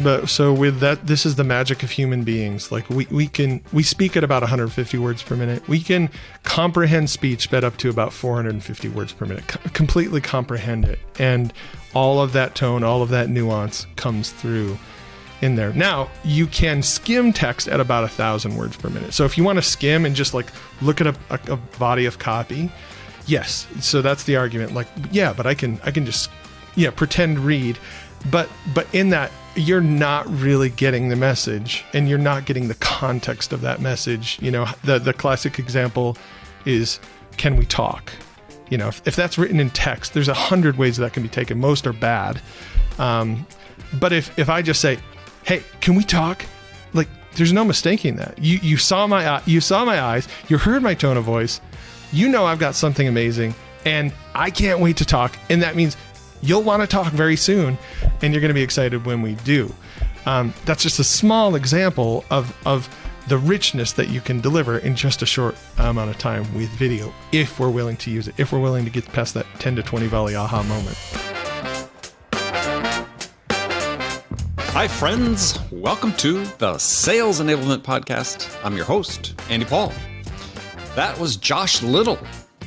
But so with that, this is the magic of human beings. Like we speak at about 150 words per minute. We can comprehend speech sped up to about 450 words per minute, completely comprehend it. And all of that tone, all of that nuance comes through in there. Now, you can skim text at about 1,000 words per minute. So if you want to skim and just like look at a body of copy, yes. So that's the argument. Like, yeah, but I can just, pretend read. But in that, you're not really getting the message, and you're not getting the context of that message. The classic example is, can we talk? If that's written in text, there's 100 ways that can be taken. Most are bad. But if I just say, hey, can we talk? Like, there's no mistaking that. You saw my eyes, you heard my tone of voice, I've got something amazing, and I can't wait to talk. And that means you'll want to talk very soon, and you're going to be excited when we do. That's just a small example of the richness that you can deliver in just a short amount of time with video, if we're willing to use it, if we're willing to get past that 10 to 20 volley aha moment. Hi, friends. Welcome to the Sales Enablement Podcast. I'm your host, Andy Paul. That was Josh Little.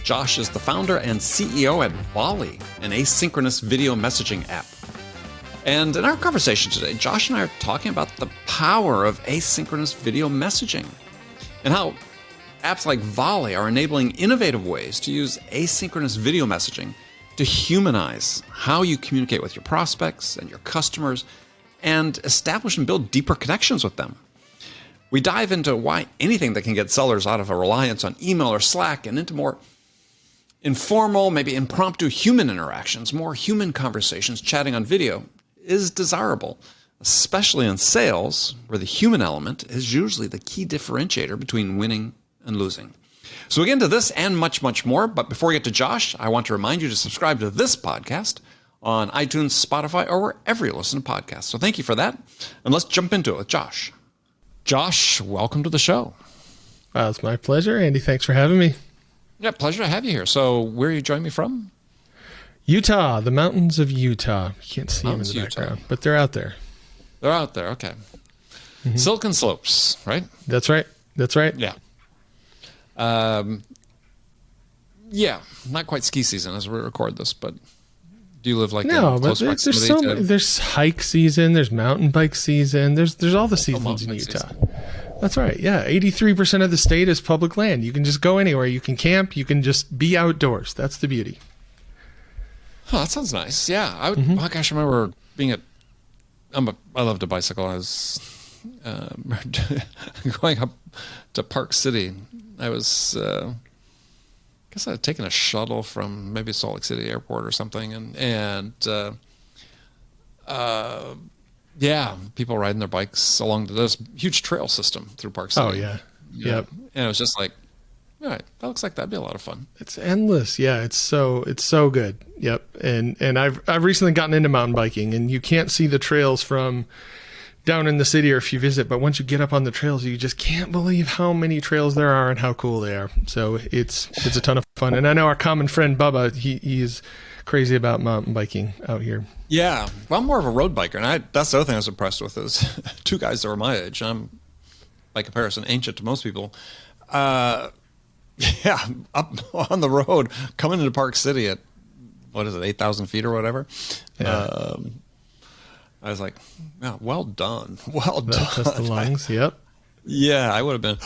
Josh is the founder and CEO at Volley, an asynchronous video messaging app. And in our conversation today, Josh and I are talking about the power of asynchronous video messaging and how apps like Volley are enabling innovative ways to use asynchronous video messaging to humanize how you communicate with your prospects and your customers and establish and build deeper connections with them. We dive into why anything that can get sellers out of a reliance on email or Slack and into more informal, maybe impromptu human interactions, more human conversations, chatting on video is desirable, especially in sales, where the human element is usually the key differentiator between winning and losing. So we get into this and much, much more. But before we get to Josh, I want to remind you to subscribe to this podcast on iTunes, Spotify, or wherever you listen to podcasts. So thank you for that. And let's jump into it with Josh. Josh, welcome to the show. It's my pleasure, Andy. Thanks for having me. Yeah, pleasure to have you here. So where are you joining me from? Utah, the mountains of Utah. You can't see them in the background, but they're out there. They're out there, okay. Mm-hmm. Silicon Slopes, right? That's right. Yeah. Yeah, not quite ski season as we record this, but do you live like no? But there's hike season, there's mountain bike season, there's all the seasons in Utah. Season. That's right. Yeah, 83% of the state is public land. You can just go anywhere. You can camp. You can just be outdoors. That's the beauty. Oh, that sounds nice. Yeah, I remember being I loved to bicycle. I was going up to Park City. I was. I guess I had taken a shuttle from maybe Salt Lake City Airport or something, and people riding their bikes along this huge trail system through Park City. Oh yeah, yep. And it was just like, all right, that looks like that'd be a lot of fun. It's endless. Yeah, it's so good. Yep. And I've recently gotten into mountain biking, and you can't see the trails from down in the city or if you visit, but once you get up on the trails, you just can't believe how many trails there are and how cool they are. So it's a ton of fun. And I know our common friend Bubba, he's crazy about mountain biking out here. Yeah, well, I'm more of a road biker, and that's the other thing I was impressed with is two guys that were my age. I'm, by comparison, ancient to most people. Up on the road, coming into Park City at, 8,000 feet or whatever. Yeah. I was like, oh, well done. Well done. Test the lungs, yep. Yeah, I would have been,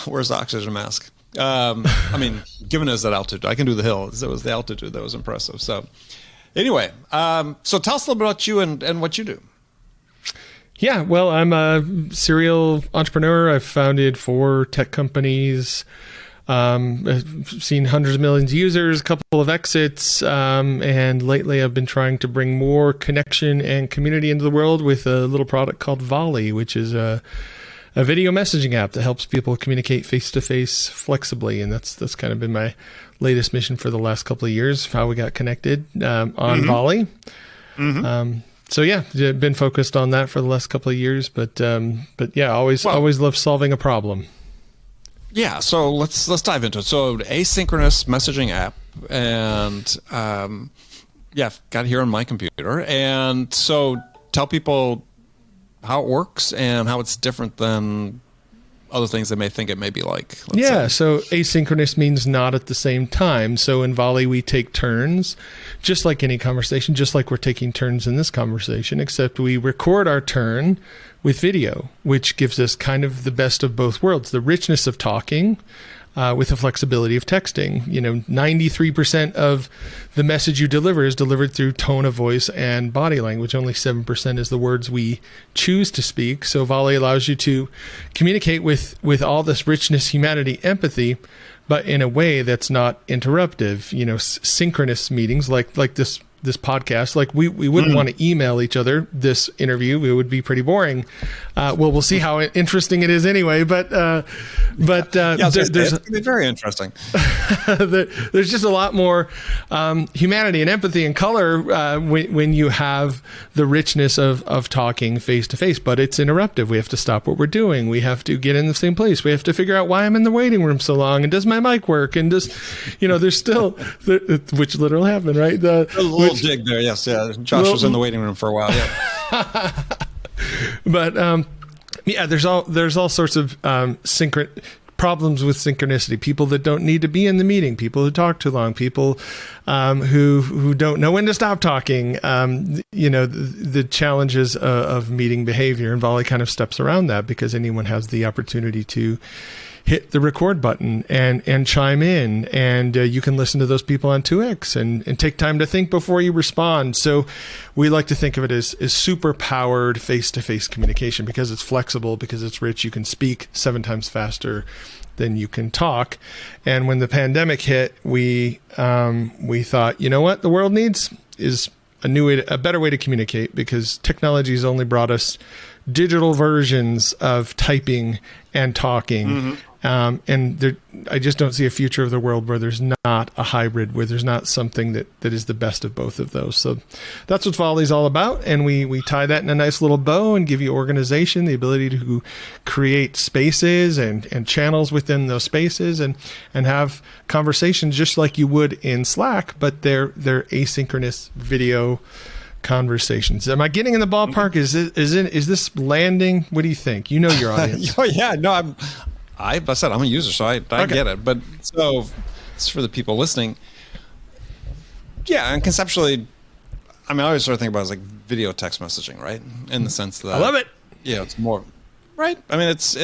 where's the oxygen mask? Given us that altitude, I can do the hill. It was the altitude that was impressive. So anyway, so tell us a little bit about you and what you do. Yeah, well, I'm a serial entrepreneur. I've founded 4 tech companies. I've seen hundreds of millions of users, a couple of exits, and lately I've been trying to bring more connection and community into the world with a little product called Volley, which is a video messaging app that helps people communicate face-to-face flexibly, and that's kind of been my latest mission for the last couple of years, how we got connected on Volley. Mm-hmm. So yeah, been focused on that for the last couple of years, but yeah, always love solving a problem. Yeah, so let's dive into it. So asynchronous messaging app, and I've got it here on my computer. And so tell people how it works and how it's different than other things they may think it may be like. So asynchronous means not at the same time. So in Volley, we take turns, just like any conversation, just like we're taking turns in this conversation, except we record our turn with video, which gives us kind of the best of both worlds, the richness of talking with the flexibility of texting. 93% of the message you deliver is delivered through tone of voice and body language. Only 7% is the words we choose to speak. So Volley allows you to communicate with all this richness, humanity, empathy, but in a way that's not interruptive. Synchronous meetings like this podcast, like we wouldn't want to email each other this interview. It would be pretty boring. We'll see how interesting it is anyway. But there's very interesting. There's just a lot more humanity and empathy and color when you have the richness of talking face to face. But it's interruptive. We have to stop what we're doing. We have to get in the same place. We have to figure out why I'm in the waiting room so long, and does my mic work? And there's still which literally happened, right? Dig there, yes, yeah. Josh was in the waiting room for a while, yeah. But there's all sorts of problems with synchronicity. People that don't need to be in the meeting, people who talk too long, people who don't know when to stop talking. The challenges of meeting behavior, and Volley kind of steps around that because anyone has the opportunity to hit the record button and chime in, and you can listen to those people on 2X and take time to think before you respond. So we like to think of it as super powered face-to-face communication because it's flexible, because it's rich. You can speak 7 times faster than you can talk. And when the pandemic hit, we thought, what the world needs is a better way to communicate, because technology has only brought us digital versions of typing and talking. I just don't see a future of the world where there's not a hybrid, where there's not something that is the best of both of those. So that's what Volley's all about. And we tie that in a nice little bow and give you organization, the ability to create spaces and channels within those spaces and have conversations just like you would in Slack, but they're asynchronous video conversations. Am I getting in the ballpark? Is this landing? What do you think? You know your audience. I said I'm a user, so I get it. But so it's for the people listening. Yeah, and conceptually, I always sort of think about it as like video text messaging, right? In the sense that I love it. Yeah, it's more right. It's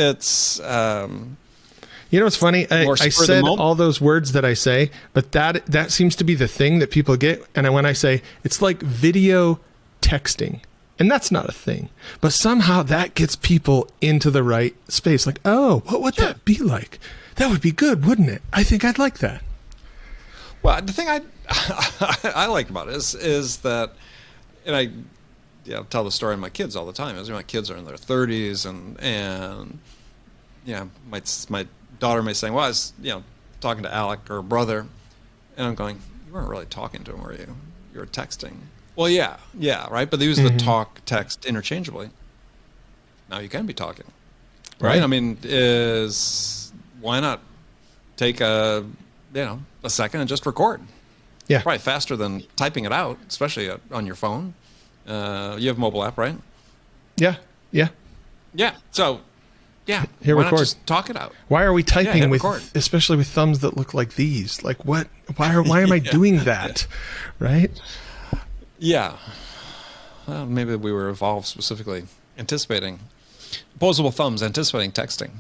what's funny? I said all those words that I say, but that seems to be the thing that people get. And when I say it's like video texting, and that's not a thing, but somehow that gets people into the right space. Like, oh, what would that be like? That would be good, wouldn't it? I think I'd like that. Well, the thing I like about it is that, and I tell the story to my kids all the time. My kids are in their 30s, and my daughter may say, well, I was talking to Alec, or brother, and I'm going, you weren't really talking to him, were you? You were texting. Well, yeah, right. But they use the talk text interchangeably. Now you can be talking, right? Why not take a second and just record? Yeah, probably faster than typing it out, especially on your phone. You have a mobile app, right? Yeah. So, here, why record. not just talk it out? Why are we typing record. especially with thumbs that look like these? Like what? Why am I doing that? Right? Yeah. Well, maybe we were evolved specifically anticipating opposable thumbs, anticipating texting.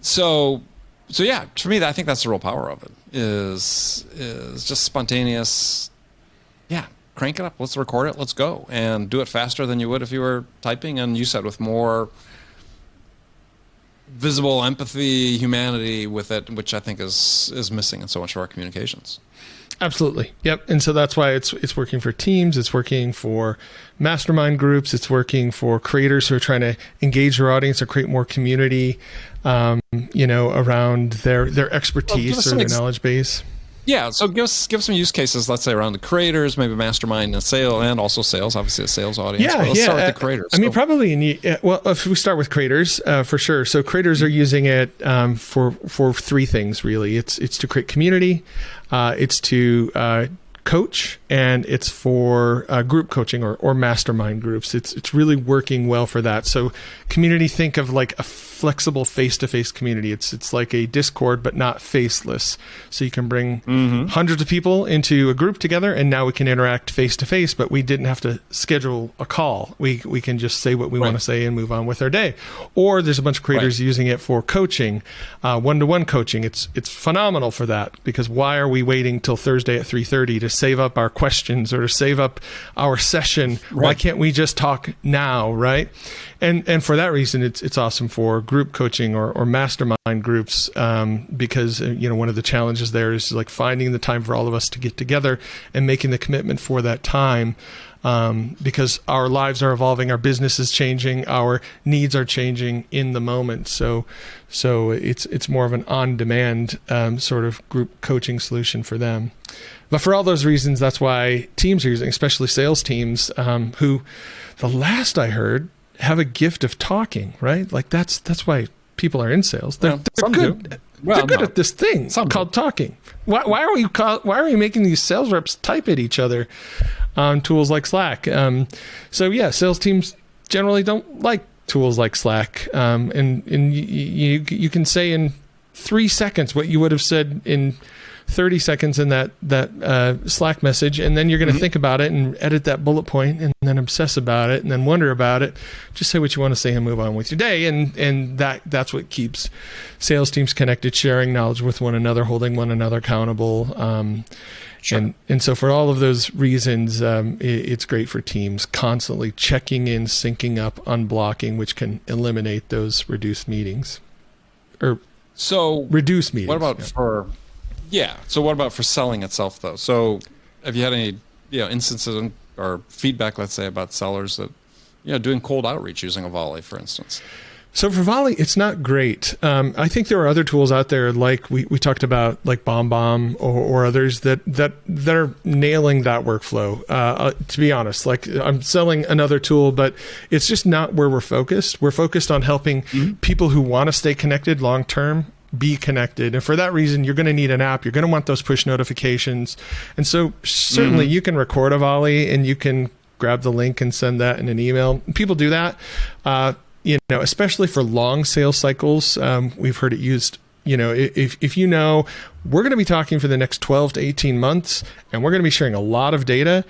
So yeah, for me, I think that's the real power of it is just spontaneous. Yeah. Crank it up. Let's record it. Let's go and do it faster than you would if you were typing. And you said with more visible empathy, humanity with it, which I think is missing in so much of our communications. Absolutely. Yep. And so that's why it's working for teams. It's working for mastermind groups. It's working for creators who are trying to engage their audience or create more community, around their expertise or their knowledge base. Yeah. So give some use cases, let's say around the creators, maybe mastermind and sales, and also sales, obviously a sales audience. Yeah. Let's start with the creators. If we start with creators, for sure. So creators are using it for 3 things, really. It's to create community. It's to coach, and it's for group coaching or mastermind groups. It's really working well for that. So community, think of like a flexible face-to-face community. It's like a Discord, but not faceless. So you can bring hundreds of people into a group together, and now we can interact face-to-face, but we didn't have to schedule a call. We can just say what we want to say and move on with our day. Or there's a bunch of creators using it for coaching, one-to-one coaching. It's phenomenal for that, because why are we waiting till Thursday at 3:30 to save up our questions or to save up our session? Why can't we just talk now, right? And for that reason, it's awesome for group coaching or mastermind groups, because one of the challenges there is like finding the time for all of us to get together and making the commitment for that time, because our lives are evolving, our business is changing, our needs are changing in the moment. So it's more of an on-demand sort of group coaching solution for them. But for all those reasons, that's why teams are using, especially sales teams, who the last I heard have a gift of talking, right? Like that's why people are in sales. They're good. They're good at this thing called talking. Why are we making these sales reps type at each other on tools like Slack? Sales teams generally don't like tools like Slack, and you can say in 3 seconds what you would have said in 30 seconds in that Slack message, and then you're going to think about it and edit that bullet point and then obsess about it and then wonder about it. Just say what you want to say and move on with your day, and that's what keeps sales teams connected, sharing knowledge with one another, holding one another accountable. Sure. And so for all of those reasons, it's great for teams constantly checking in, syncing up, unblocking, which can eliminate those reduced meetings. Reduce meetings. What about So what about for selling itself, though? So have you had any instances or feedback, let's say, about sellers that doing cold outreach using a Volley, for instance? So for Volley, it's not great. I think there are other tools out there, like we talked about, like BombBomb or others that are nailing that workflow. To be honest, like I'm selling another tool, but it's just not where we're focused. We're focused on helping people who want to stay connected long term be connected. And for that reason, you're going to need an app. You're going to want those push notifications. And so certainly you can record a Volley and you can grab the link and send that in an email. People do that. Especially for long sales cycles, we've heard it used. If we're going to be talking for the next 12 to 18 months, and we're going to be sharing a lot of data,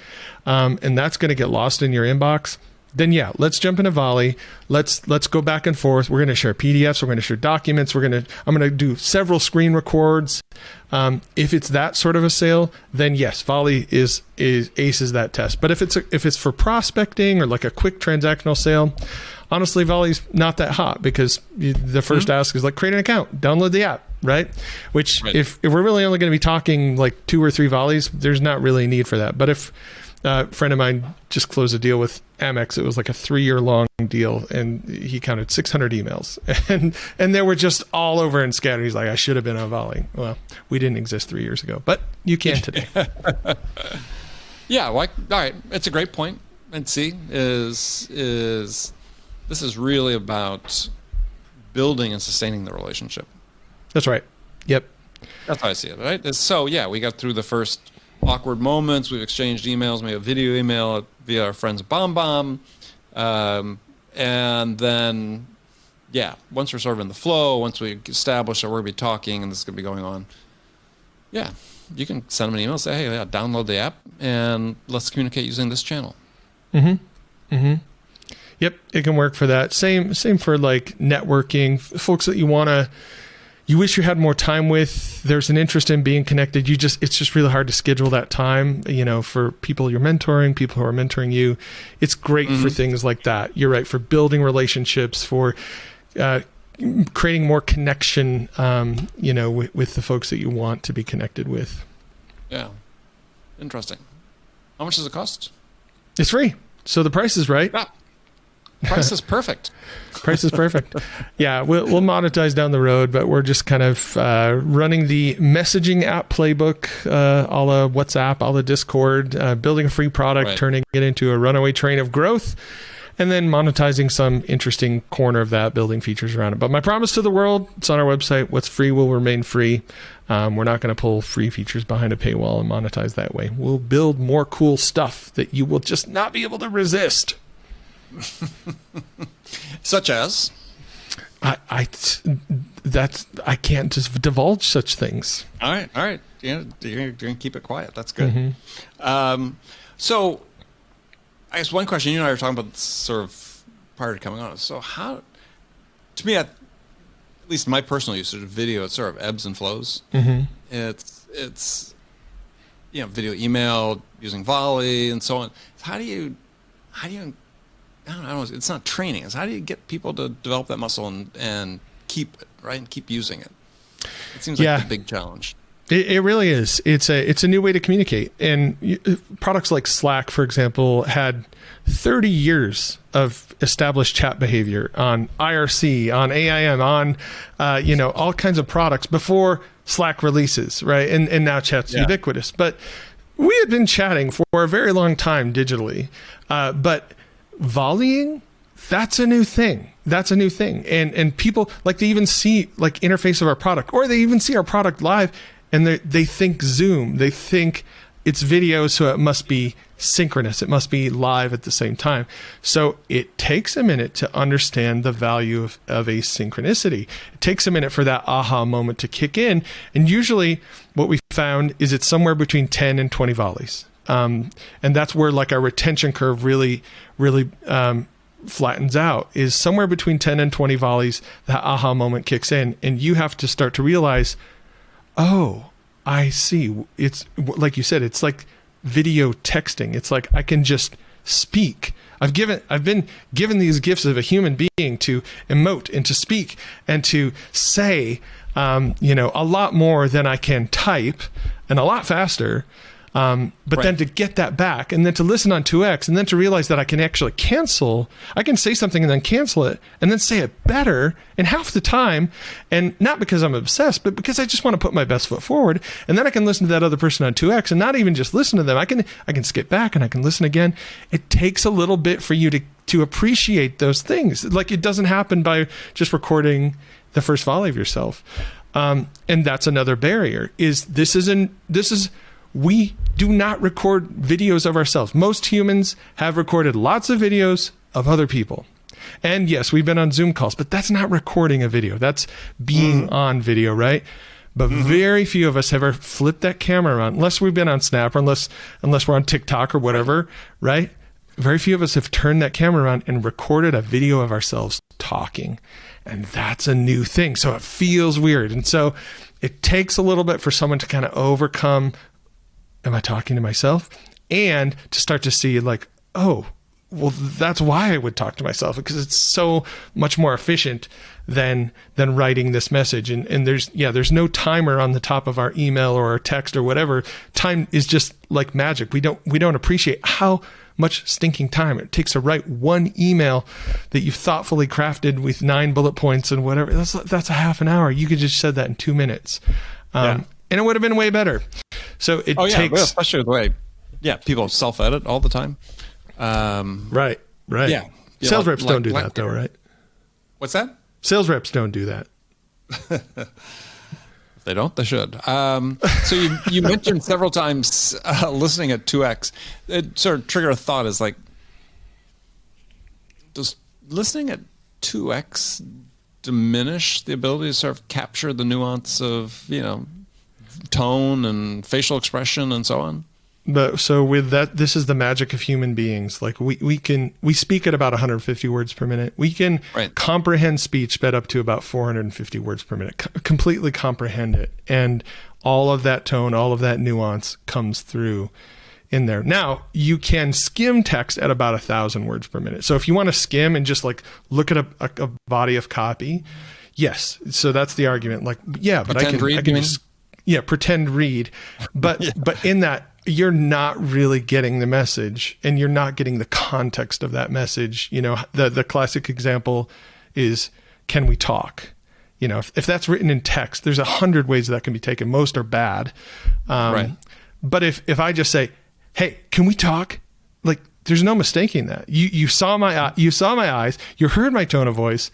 and that's going to get lost in your inbox, then let's jump into Volley. Let's go back and forth. We're going to share PDFs. We're going to share documents. I'm going to do several screen records. If it's that sort of a sale, then yes, Volley is aces that test. But if it's for prospecting or like a quick transactional sale, honestly, Volley's not that hot, because the first ask is like, create an account, download the app, right? Which if we're really only going to be talking like 2 or 3 Volleys, there's not really a need for that. But if a friend of mine just closed a deal with Amex, it was like a 3-year-long deal, and he counted 600 emails, and they were just all over and scattered. He's like, I should have been on Volley. Well, we didn't exist 3 years ago, but you can today. All right, it's a great point. And see, is this is really about building and sustaining the relationship. That's right. Yep. That's how I see it, right? So we got through the first awkward moments. We've exchanged emails, maybe a video email via our friends at BombBomb. And then, once we're sort of in the flow, once we establish that we're going to be talking and this is going to be going on, you can send them an email, say, hey, download the app and let's communicate using this channel. Yep, it can work for that. Same for like networking, folks that you wish you had more time with. There's an interest in being connected. It's just really hard to schedule that time, for people you're mentoring, people who are mentoring you. It's great for things like that. You're right, for building relationships, for creating more connection, with the folks that you want to be connected with. Yeah, interesting. How much does it cost? It's free. So the price is right. Price is perfect. Price is perfect. Yeah, we'll monetize down the road, but we're just kind of running the messaging app playbook, a la WhatsApp, a la Discord, building a free product, turning it into a runaway train of growth, and then monetizing some interesting corner of that, building features around it. But my promise to the world, it's on our website. What's free will remain free. We're not going to pull free features behind a paywall and monetize that way. We'll build more cool stuff that you will just not be able to resist. Such as? I can't just divulge such things. All right. You're going to keep it quiet. That's good. So I guess one question, you and I were talking about sort of prior to coming on. So how, to me, at least my personal usage of video, it sort of ebbs and flows. It's video, email, using Volley and so on. How do you I don't know, it's not training. It's how do you get people to develop that muscle and keep it, right? And keep using it. It seems like a big challenge. It really is. It's a new way to communicate. And products like Slack, for example, had 30 years of established chat behavior on IRC, on AIM, on all kinds of products before Slack releases, right? And now chat's ubiquitous. But we had been chatting for a very long time digitally. But volleying, that's a new thing. And people they even see interface of our product, or they even see our product live, and they think Zoom. They think it's video, so it must be synchronous. It must be live at the same time. So it takes a minute to understand the value of asynchronicity. It takes a minute for that aha moment to kick in. And usually what we found is it's somewhere between 10 and 20 volleys. And that's where our retention curve really flattens out, is somewhere between 10 and 20 volleys. That aha moment kicks in, and you have to start to realize, oh, I see. It's like you said, it's like video texting. It's like I can just speak. I've been given these gifts of a human being to emote and to speak and to say, a lot more than I can type, and a lot faster. But then to get that back, and then to listen on 2x, and then to realize that I can actually I can say something and then cancel it, and then say it better in half the time. And not because I'm obsessed, but because I just want to put my best foot forward. And then I can listen to that other person on 2x, and not even just listen to them. I can skip back and I can listen again. It takes a little bit for you to appreciate those things. It doesn't happen by just recording the first volley of yourself. And that's another barrier, we do not record videos of ourselves. Most humans have recorded lots of videos of other people. And yes, we've been on Zoom calls, but that's not recording a video. That's being on video, right? But very few of us have ever flipped that camera around, unless we've been on Snap, or unless we're on TikTok or whatever, right? Very few of us have turned that camera around and recorded a video of ourselves talking. And that's a new thing. So it feels weird. And so it takes a little bit for someone to kind of overcome, am I talking to myself? And to start to see oh, well, that's why I would talk to myself, because it's so much more efficient than writing this message. And there's no timer on the top of our email or our text or whatever. Time is just like magic. We don't appreciate how much stinking time it takes to write one email that you've thoughtfully crafted with 9 bullet points and whatever. That's a half an hour. You could just said that in 2 minutes. And it would have been way better. So it takes, especially the way, people self-edit all the time. Right. Yeah. Sales reps don't do that though, right? What's that? Sales reps don't do that. If they don't, they should. So you mentioned several times listening at 2x. It sort of triggered a thought is does listening at 2x diminish the ability to sort of capture the nuance of, tone and facial expression and so on? But so with that, this is the magic of human beings. We speak at about 150 words per minute. We can comprehend speech sped up to about 450 words per minute, completely comprehend it. And all of that tone, all of that nuance comes through in there. Now you can skim text at about 1,000 words per minute. So if you want to skim and just look at a body of copy, yes. So that's the argument. But pretend I can just, pretend read. But in that, you're not really getting the message, and you're not getting the context of that message. The classic example is, can we talk? If that's written in text, there's 100 ways that can be taken. Most are bad. But if I just say, hey, can we talk? There's no mistaking that. You saw my eyes, you heard my tone of voice,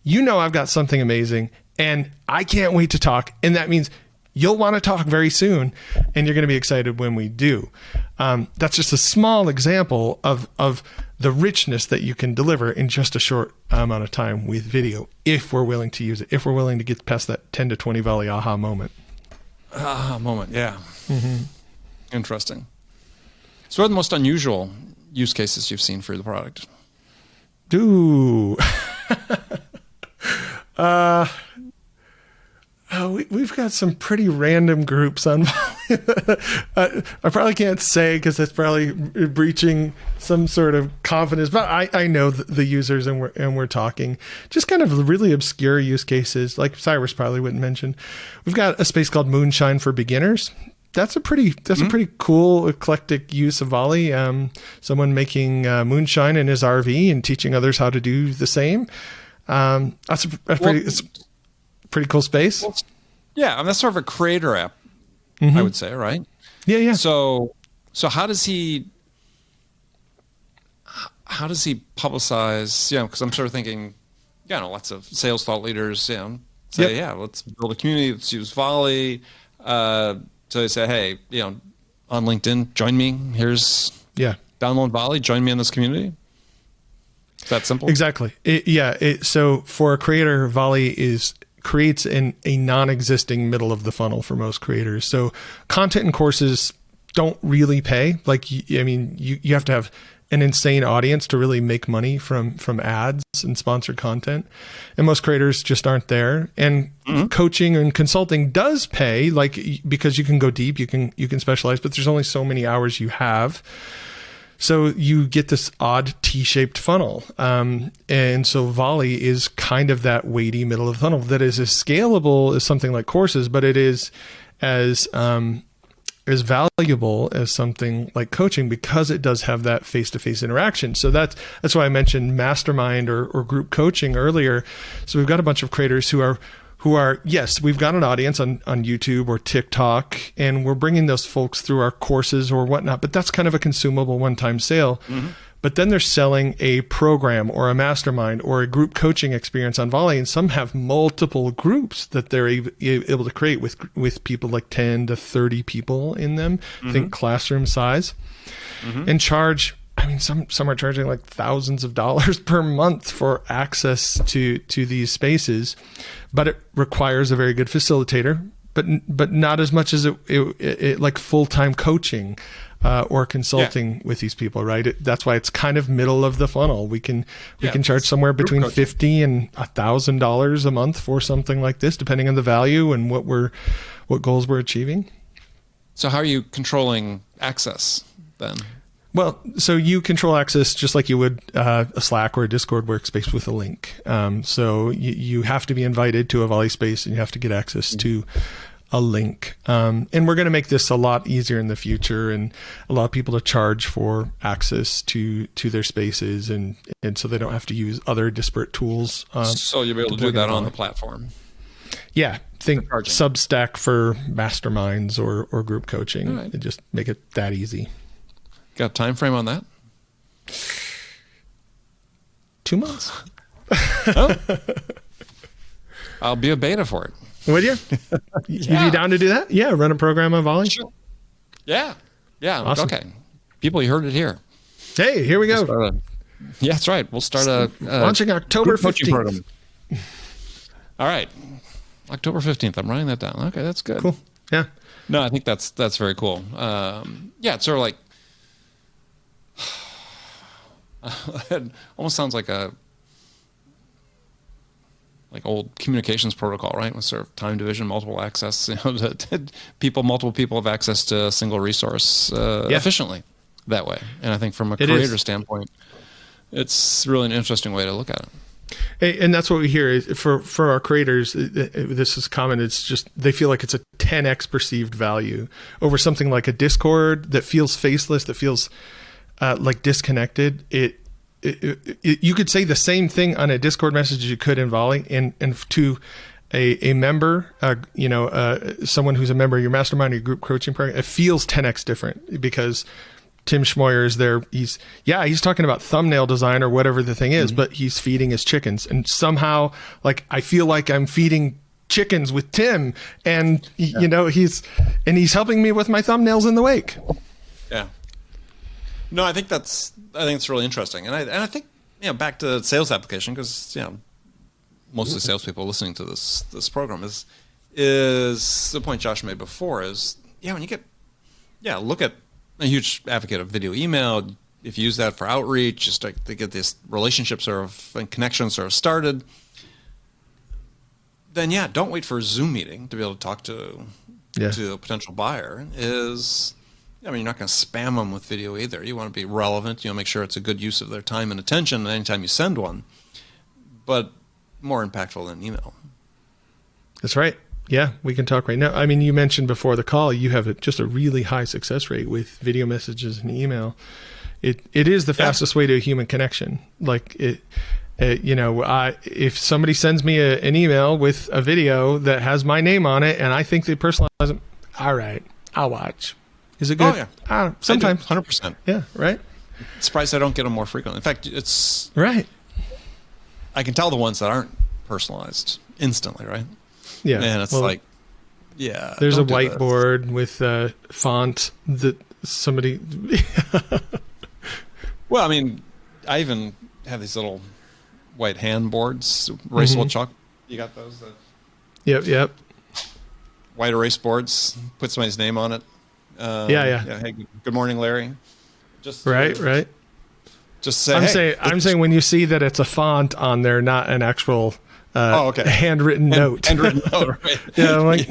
I've got something amazing, and I can't wait to talk. And that means you'll want to talk very soon, and you're going to be excited when we do. That's just a small example of the richness that you can deliver in just a short amount of time with video, if we're willing to use it, if we're willing to get past that 10 to 20 volley aha moment. Aha moment, yeah. Mm-hmm. Interesting. So what are the most unusual use cases you've seen for the product? Ooh. We've got some pretty random groups on Volley. I probably can't say because that's probably breaching some sort of confidence, but I know the users, and we're talking just kind of really obscure use cases like Cyrus probably wouldn't mention. We've got a space called Moonshine for Beginners. That's a pretty cool, eclectic use of Volley. Someone making moonshine in his RV and teaching others how to do the same. It's a pretty cool space. Well, yeah, and that's sort of a creator app, I would say, right? Yeah. So how does he publicize? Because I'm sort of thinking, lots of sales thought leaders, say, let's build a community. Let's use Volley. So they say, hey, on LinkedIn, join me. Here's download Volley. Join me in this community. Is that simple? Exactly. So for a creator, Volley creates a non-existing middle of the funnel for most creators. So content and courses don't really pay. You have to have an insane audience to really make money from ads and sponsored content. And most creators just aren't there. And coaching and consulting does pay, because you can go deep, you can specialize, but there's only so many hours you have. So you get this odd T-shaped funnel. And so Volley is kind of that weighty middle of the funnel that is as scalable as something like courses, but it is as valuable as something like coaching because it does have that face-to-face interaction. So that's why I mentioned Mastermind or group coaching earlier. So we've got a bunch of creators who are, yes, we've got an audience on YouTube or TikTok, and we're bringing those folks through our courses or whatnot, but that's kind of a consumable one-time sale. Mm-hmm. But then they're selling a program or a mastermind or a group coaching experience on Volley, and some have multiple groups that they're able to create with people like 10 to 30 people in them, think classroom size, and charge. Some are charging like thousands of dollars per month for access to these spaces, but it requires a very good facilitator, but not as much as it like full-time coaching or consulting with these people, right? That's why it's kind of middle of the funnel. We can charge somewhere between $50 and $1,000 a month for something like this, depending on the value and what goals we're achieving. So how are you controlling access then? Well, so you control access just like you would a Slack or a Discord workspace with a link. So you have to be invited to a Volley space, and you have to get access to a link. And we're going to make this a lot easier in the future and allow people to charge for access to their spaces, and so they don't have to use other disparate tools. So you'll be able to do that on the platform. Yeah. Think Substack for masterminds or group coaching. Right. And just make it that easy. Got a time frame on that? 2 months. Oh. I'll be a beta for it. Would you? You be down to do that? Yeah, run a program on Volley? Sure. Yeah. Awesome. Okay. People, you heard it here. Hey, here we go. That's right. We'll start a launching October 15th. All right. October 15th. I'm writing that down. Okay, that's good. Cool. Yeah. No, I think that's very cool. It's sort of like it almost sounds like old communications protocol, right? With sort of time division, multiple access, multiple people have access to a single resource efficiently that way. And I think from a creator standpoint, it's really an interesting way to look at it. And that's what we hear is for our creators. This is common. It's just they feel like it's a 10x perceived value over something like a Discord that feels faceless, that feels like disconnected. You could say the same thing on a Discord message as you could in Volley, and to a member, someone who's a member of your mastermind or your group coaching program, it feels 10x different because Tim Schmoyer is there. He's talking about thumbnail design or whatever the thing is, but he's feeding his chickens. And somehow, like, I feel like I'm feeding chickens with Tim, and you know, he's helping me with my thumbnails in the wake. Yeah. No, I think it's really interesting. And I think, you know, back to sales application, because, you know, mostly salespeople listening to this program is the point Josh made before is, when you look at a huge advocate of video email. If you use that for outreach, just to get this relationship and connections sort of started, then don't wait for a Zoom meeting to be able to talk to a potential buyer. You're not going to spam them with video either. You want to be relevant. Make sure it's a good use of their time and attention anytime you send one, but more impactful than email. That's right. Yeah, we can talk right now. I mean, you mentioned before the call, you have just a really high success rate with video messages and email. It is the fastest way to a human connection. Like if somebody sends me an email with a video that has my name on it and I think they personalize it, all right, I'll watch. Is it good? Oh, yeah. Sometimes. 100%. Yeah, right? Surprised I don't get them more frequently. In fact, it's... Right. I can tell the ones that aren't personalized instantly, right? Yeah. And it's there's a whiteboard with font that somebody... Well, I mean, I even have these little white hand boards, erasable chalk. You got those? Yep. White erase boards, put somebody's name on it. Hey, good morning, Larry. Just right. Just say. I'm saying when you see that it's a font on there, not an actual handwritten note. Handwritten note, right? Yeah, I'm like,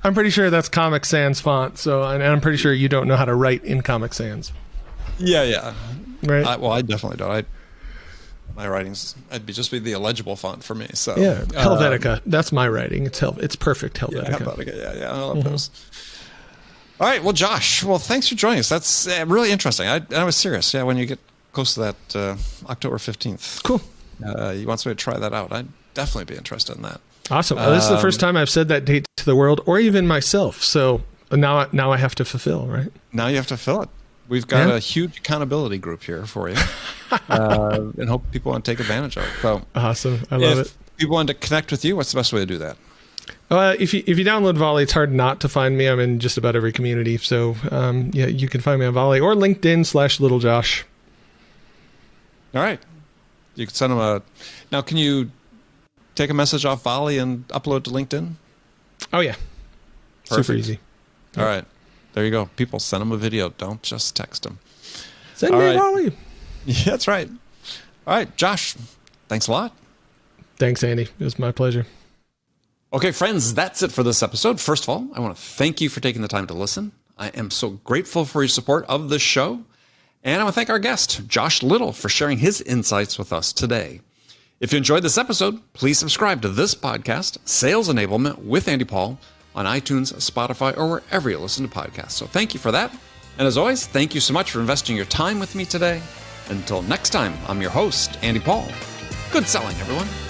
I'm pretty sure that's Comic Sans font. So, and I'm pretty sure you don't know how to write in Comic Sans. Yeah. Right. I definitely don't. My writings, just be the illegible font for me. So Helvetica. That's my writing. It's perfect Helvetica. Yeah. I love those. All right. Well, Josh. Well, thanks for joining us. That's really interesting. I was serious. Yeah. When you get close to that October 15th. Cool. You want me to try that out? I'd definitely be interested in that. Awesome. This is the first time I've said that date to the world, or even myself. So now I have to fulfill. Right. Now you have to fill it. We've got a huge accountability group here for you, and hope people want to take advantage of it. So awesome. I love it. If people want to connect with you, what's the best way to do that? If you download Volley, it's hard not to find me. I'm in just about every community. So you can find me on Volley or LinkedIn/LittleJosh. All right. You can send them Now, can you take a message off Volley and upload to LinkedIn? Oh yeah. Perfect. Super easy. All right. There you go. People, send them a video. Don't just text them. Send me Volley. Yeah, that's right. All right, Josh, thanks a lot. Thanks, Andy. It was my pleasure. Okay, friends, that's it for this episode. First of all, I want to thank you for taking the time to listen. I am so grateful for your support of this show. And I want to thank our guest, Josh Little, for sharing his insights with us today. If you enjoyed this episode, please subscribe to this podcast, Sales Enablement with Andy Paul, on iTunes, Spotify, or wherever you listen to podcasts. So thank you for that. And as always, thank you so much for investing your time with me today. Until next time, I'm your host, Andy Paul. Good selling, everyone.